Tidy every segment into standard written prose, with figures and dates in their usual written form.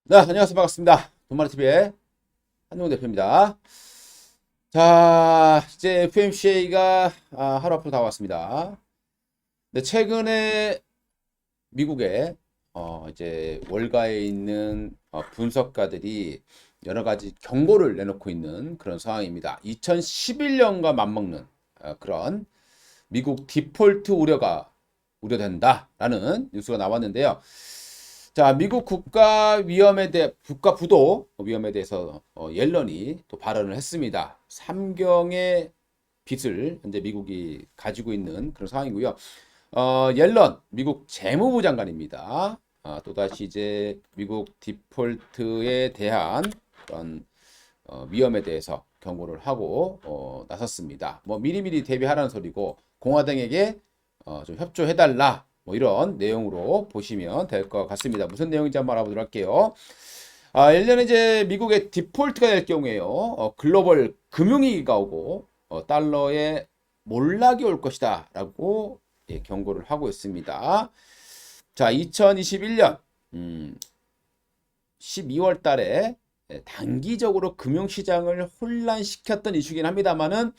네, 안녕하세요. 반갑습니다. 돈마루TV의 한용호 대표입니다. 자, 이제 FMCA가 하루 앞으로 다가왔습니다. 네, 최근에 미국에 이제 월가에 있는 분석가들이 여러 가지 경고를 내놓고 있는 그런 상황입니다. 2011년과 맞먹는 그런 미국 디폴트 우려된다라는 뉴스가 나왔는데요. 자, 미국 국가 부도 위험에 대해서 옐런이 또 발언을 했습니다. 삼경의 빚을 현재 미국이 가지고 있는 그런 상황이고요. 옐런 미국 재무부 장관입니다. 또다시 이제 미국 디폴트에 대한 그런 위험에 대해서 경고를 하고 나섰습니다. 뭐 미리미리 대비하라는 소리고 공화당에게 좀 협조해달라 뭐 이런 내용으로 보시면 될 것 같습니다. 무슨 내용인지 한번 알아보도록 할게요. 1년에 이제 미국의 디폴트가 될 경우에요. 글로벌 금융위기가 오고 달러에 몰락이 올 것이다 라고 경고를 하고 있습니다. 자, 2021년 12월 달에 단기적으로 금융시장을 혼란시켰던 이슈긴 합니다만은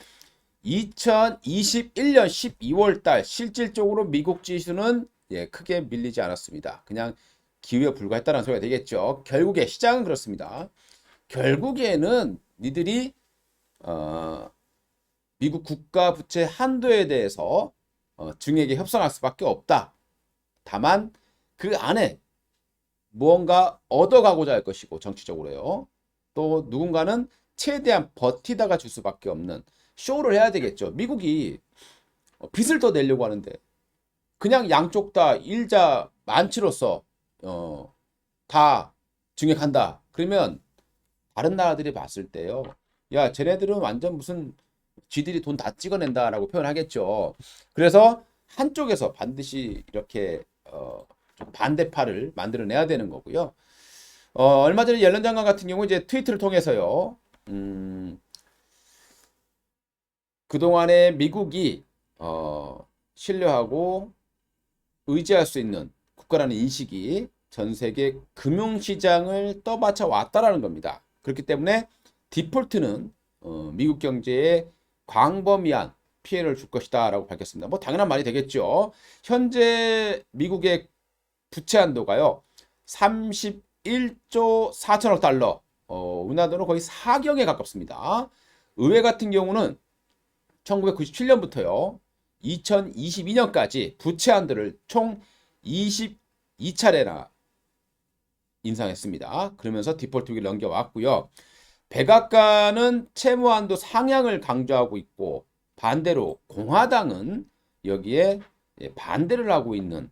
2021년 12월 달 실질적으로 미국 지수는 크게 밀리지 않았습니다. 그냥 기회에 불과했다는 소리가 되겠죠. 결국에 시장은 그렇습니다. 결국에는 니들이 미국 국가 부채 한도에 대해서 증액에 협상할 수밖에 없다. 다만 그 안에 무언가 얻어가고자 할 것이고 정치적으로요. 또 누군가는 최대한 버티다가 줄 수밖에 없는 쇼를 해야 되겠죠. 미국이 빚을 더 내려고 하는데 그냥 양쪽 다 일자 만치로서 다 증액한다. 그러면 다른 나라들이 봤을 때요. 야, 쟤네들은 완전 무슨 쥐들이 돈 다 찍어낸다라고 표현하겠죠. 그래서 한쪽에서 반드시 이렇게 좀 반대파를 만들어내야 되는 거고요. 얼마 전에 옐런 장관 같은 경우 이제 트위터를 통해서요. 그동안에 미국이 신뢰하고 의지할 수 있는 국가라는 인식이 전 세계 금융시장을 떠받쳐 왔다라는 겁니다. 그렇기 때문에 디폴트는 미국 경제에 광범위한 피해를 줄 것이다 라고 밝혔습니다. 뭐 당연한 말이 되겠죠. 현재 미국의 부채 한도가요. 31조 4천억 달러, 우리나라 돈으로 거의 4경에 가깝습니다. 의회 같은 경우는 1997년부터요. 2022년까지 부채 한도를 총 22차례나 인상했습니다. 그러면서 디폴트 위기를 넘겨왔고요. 백악관은 채무 한도 상향을 강조하고 있고 반대로 공화당은 여기에 반대를 하고 있는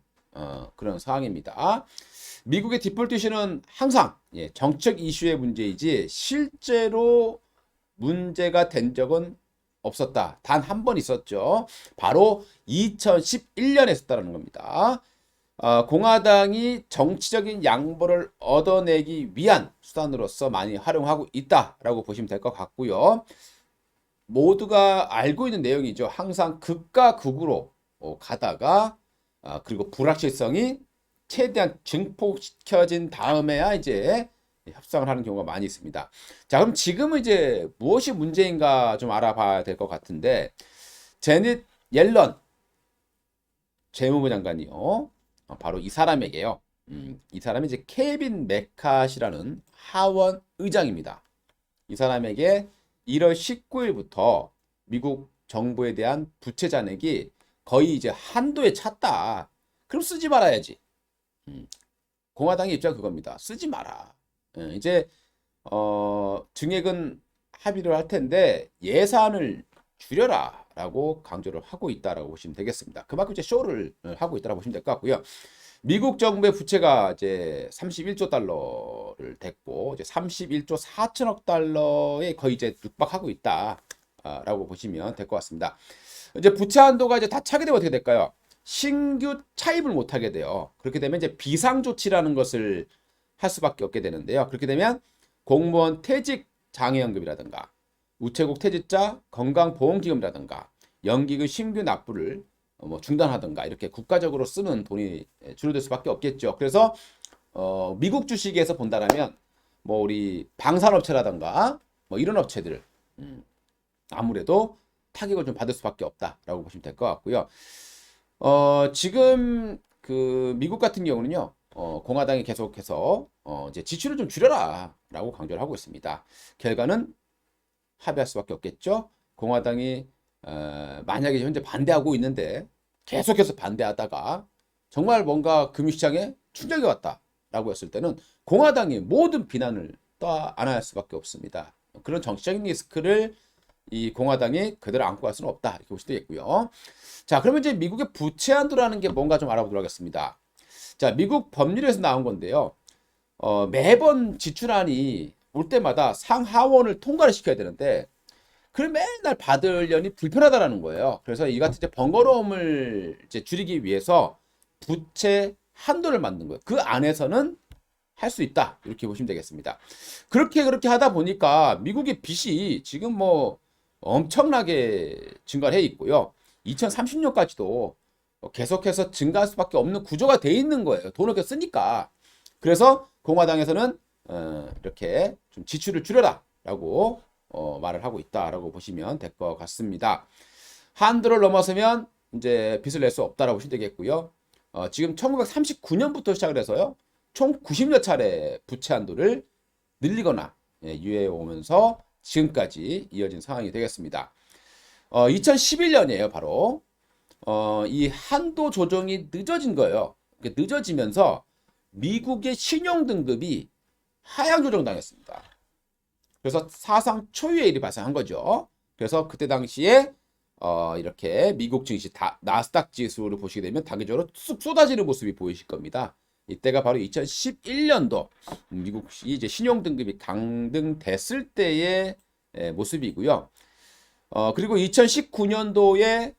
그런 상황입니다. 미국의 디폴트 이슈는 항상 정책 이슈의 문제이지 실제로 문제가 된 적은 없었다. 단 한 번 있었죠. 바로 2011년에 있었다는 겁니다. 공화당이 정치적인 양보를 얻어내기 위한 수단으로서 많이 활용하고 있다라고 보시면 될 것 같고요. 모두가 알고 있는 내용이죠. 항상 극과 극으로 가다가 그리고 불확실성이 최대한 증폭시켜진 다음에야 이제 협상을 하는 경우가 많이 있습니다. 자, 그럼 지금은 이제 무엇이 문제인가 좀 알아봐야 될 것 같은데 제닛 옐런 재무부 장관이요. 바로 이 사람에게요. 이 사람이 이제 케빈 메카시라는 하원 의장입니다. 이 사람에게 1월 19일부터 미국 정부에 대한 부채 잔액이 거의 이제 한도에 찼다. 그럼 쓰지 말아야지. 공화당의 입장 그겁니다. 쓰지 마라. 이제 증액은 합의를 할 텐데 예산을 줄여라 라고 강조를 하고 있다라고 보시면 되겠습니다. 그만큼 이제 쇼를 하고 있다라고 보시면 될 것 같고요. 미국 정부의 부채가 이제 31조 달러를 됐고 이제 31조 4천억 달러에 거의 이제 육박하고 있다라고 보시면 될 것 같습니다. 이제 부채 한도가 이제 다 차게 되면 어떻게 될까요? 신규 차입을 못 하게 돼요. 그렇게 되면 이제 비상 조치라는 것을 할 수밖에 없게 되는데요. 그렇게 되면 공무원 퇴직 장애연금이라든가 우체국 퇴직자 건강보험기금이라든가 연기금 신규 납부를 뭐 중단하든가 이렇게 국가적으로 쓰는 돈이 줄어들 수밖에 없겠죠. 그래서 미국 주식에서 본다라면 뭐 우리 방산업체라던가 뭐 이런 업체들 아무래도 타격을 좀 받을 수밖에 없다라고 보시면 될 것 같고요. 지금 그 미국 같은 경우는요, 공화당이 계속해서 이제 지출을 좀 줄여라라고 강조를 하고 있습니다. 결과는 합의할 수밖에 없겠죠. 공화당이 만약에 현재 반대하고 있는데 계속해서 반대하다가 정말 뭔가 금융시장에 충격이 왔다라고 했을 때는 공화당이 모든 비난을 떠안을 수밖에 없습니다. 그런 정치적인 리스크를 이 공화당이 그대로 안고 갈 수는 없다 이렇게 보시면 되겠고요. 자, 그러면 이제 미국의 부채 한도라는 게 뭔가 좀 알아보도록 하겠습니다. 자, 미국 법률에서 나온 건데요. 매번 지출안이 올 때마다 상하원을 통과를 시켜야 되는데 그걸 맨날 받으려니 불편하다라는 거예요. 그래서 이 같은 이제 번거로움을 이제 줄이기 위해서 부채 한도를 만든 거예요. 그 안에서는 할 수 있다 이렇게 보시면 되겠습니다. 그렇게 하다 보니까 미국의 빚이 지금 뭐 엄청나게 증가해 있고요. 2030년까지도 계속해서 증가할 수밖에 없는 구조가 돼 있는 거예요. 돈을 계속 쓰니까. 그래서 공화당에서는 이렇게 좀 지출을 줄여라라고 말을 하고 있다라고 보시면 될 것 같습니다. 한도를 넘어서면 이제 빚을 낼 수 없다라고 보시면 되겠고요. 지금 1939년부터 시작을 해서요. 총 90여 차례 부채 한도를 늘리거나 유예해 오면서 지금까지 이어진 상황이 되겠습니다. 2011년이에요, 바로. 이 한도 조정이 늦어진 거예요. 늦어지면서 미국의 신용 등급이 하향 조정당했습니다. 그래서 사상 초유의 일이 발생한 거죠. 그래서 그때 당시에 이렇게 미국 증시 나스닥 지수를 보시게 되면 단기적으로 쑥 쏟아지는 모습이 보이실 겁니다. 이때가 바로 2011년도 미국이 이제 신용 등급이 강등됐을 때의 모습이고요. 그리고 2019년도에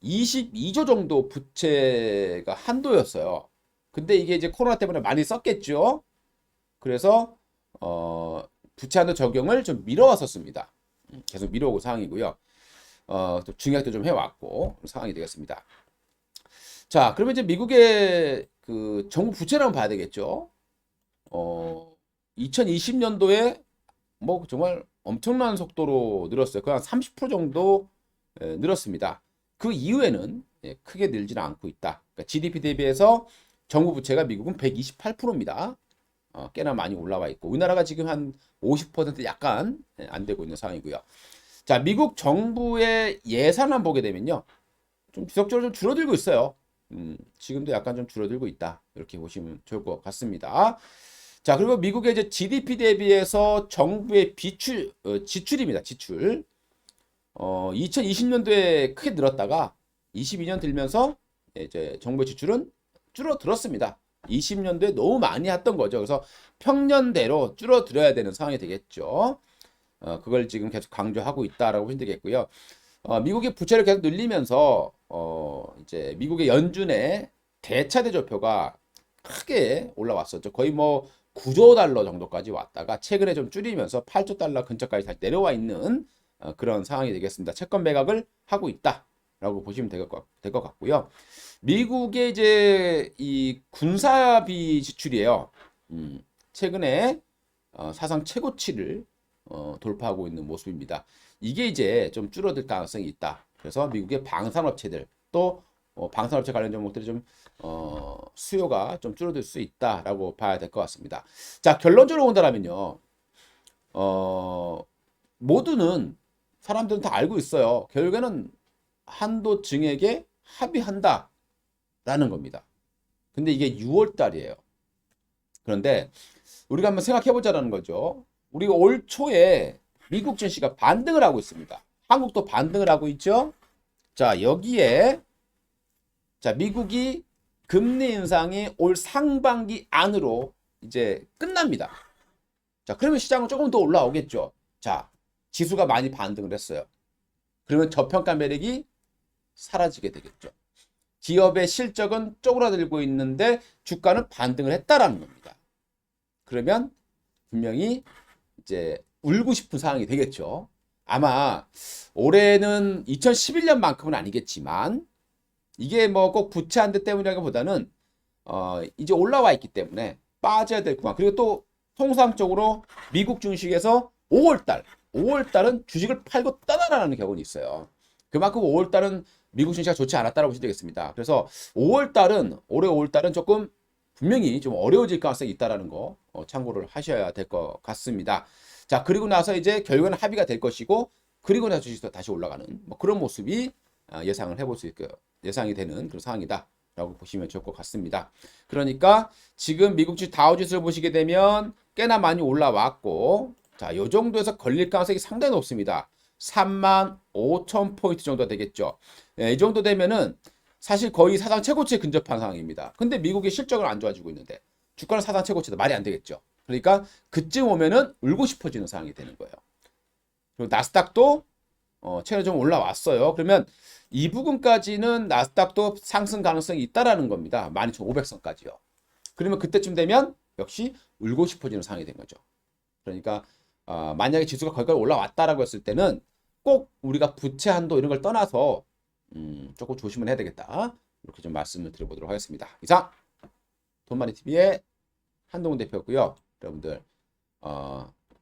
22조 정도 부채가 한도였어요. 근데 이게 이제 코로나 때문에 많이 썼겠죠. 그래서 부채 한도 적용을 좀 미뤄왔었습니다. 계속 미뤄오고 상황이고요. 또 증액도 좀 해왔고 상황이 되겠습니다. 자, 그러면 이제 미국의 그 정부 부채를 한번 봐야 되겠죠. 2020년도에 뭐 정말 엄청난 속도로 늘었어요. 그한 30% 정도 늘었습니다. 그 이후에는 크게 늘지는 않고 있다. 그러니까 GDP 대비해서 정부 부채가 미국은 128%입니다. 꽤나 많이 올라와 있고 우리나라가 지금 한 50% 약간 안 되고 있는 상황이고요. 자, 미국 정부의 예산만 보게 되면요. 좀 지속적으로 좀 줄어들고 있어요. 지금도 약간 좀 줄어들고 있다. 이렇게 보시면 좋을 것 같습니다. 자, 그리고 미국의 이제 GDP 대비해서 정부의 지출입니다. 지출. 2020년도에 크게 늘었다가 22년 들면서 이제 정부의 지출은 줄어들었습니다. 20년도에 너무 많이 했던 거죠. 그래서 평년대로 줄어들어야 되는 상황이 되겠죠. 그걸 지금 계속 강조하고 있다라고 보시면 되겠고요. 미국의 부채를 계속 늘리면서 이제 미국의 연준의 대차 대조표가 크게 올라왔었죠. 거의 뭐 9조 달러 정도까지 왔다가 최근에 좀 줄이면서 8조 달러 근처까지 다시 내려와 있는 그런 상황이 되겠습니다. 채권 매각을 하고 있다라고 보시면 될 것 같고요. 미국의 이제 이 군사비 지출이에요. 최근에 사상 최고치를 돌파하고 있는 모습입니다. 이게 이제 좀 줄어들 가능성이 있다. 그래서 미국의 방산업체들 또 방산업체 관련 종목들이 좀 수요가 좀 줄어들 수 있다라고 봐야 될 것 같습니다. 자, 결론적으로 본다면요. 모두는 사람들은 다 알고 있어요. 결국에는 한도 증액에 합의한다라는 겁니다. 근데 이게 6월 달이에요. 그런데 우리가 한번 생각해 보자라는 거죠. 우리가 올 초에 미국 증시가 반등을 하고 있습니다. 한국도 반등을 하고 있죠. 자, 여기에 자, 미국이 금리 인상이 올 상반기 안으로 이제 끝납니다. 자, 그러면 시장은 조금 더 올라오겠죠. 자, 지수가 많이 반등을 했어요. 그러면 저평가 매력이 사라지게 되겠죠. 기업의 실적은 쪼그라들고 있는데 주가는 반등을 했다라는 겁니다. 그러면 분명히 이제 울고 싶은 상황이 되겠죠. 아마 올해는 2011년만큼은 아니겠지만 이게 뭐 꼭 부채 한대 때문이라기보다는 이제 올라와 있기 때문에 빠져야 될 구간. 그리고 또 통상적으로 미국 주식에서 5월달은 주식을 팔고 떠나라는 격언이 있어요. 그만큼 5월달은 미국 증시가 좋지 않았다고 보시면 되겠습니다. 그래서 올해 5월달은 조금 분명히 좀 어려워질 가능성이 있다는 거 참고를 하셔야 될 것 같습니다. 자, 그리고 나서 이제 결국에는 합의가 될 것이고, 그리고 나서 주식도 다시 올라가는 뭐 그런 모습이 예상을 해볼 수 있고 예상이 되는 그런 상황이다라고 보시면 좋을 것 같습니다. 그러니까 지금 미국 주식 다우지수를 보시게 되면 꽤나 많이 올라왔고, 자, 요 정도에서 걸릴 가능성이 상당히 높습니다. 35,000포인트 정도 되겠죠. 이 정도 되면은 사실 거의 사상 최고치에 근접한 상황입니다. 근데 미국의 실적은 안 좋아지고 있는데 주가는 사상 최고치다. 말이 안 되겠죠. 그러니까 그쯤 오면은 울고 싶어지는 상황이 되는 거예요. 그리고 나스닥도 최근에 좀 올라왔어요. 그러면 이 부분까지는 나스닥도 상승 가능성이 있다라는 겁니다. 12,500선까지요. 그러면 그때쯤 되면 역시 울고 싶어지는 상황이 된 거죠. 그러니까 만약에 지수가 거기까지 올라왔다라고 했을 때는 꼭 우리가 부채 한도 이런 걸 떠나서 조금 조심을 해야 되겠다. 이렇게 좀 말씀을 드려보도록 하겠습니다. 이상 돈마니TV의 한동훈 대표였고요. 여러분들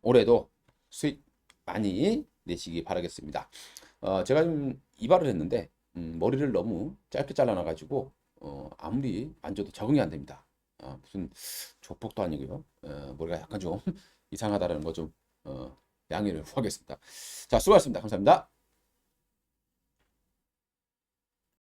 올해도 수익 많이 내시기 바라겠습니다. 제가 좀 이발을 했는데 머리를 너무 짧게 잘라놔가지고 아무리 만져도 적응이 안 됩니다. 무슨 조폭도 아니고요. 머리가 약간 좀 이상하다는 거 좀 양해를 구하겠습니다. 자, 수고하셨습니다. 감사합니다.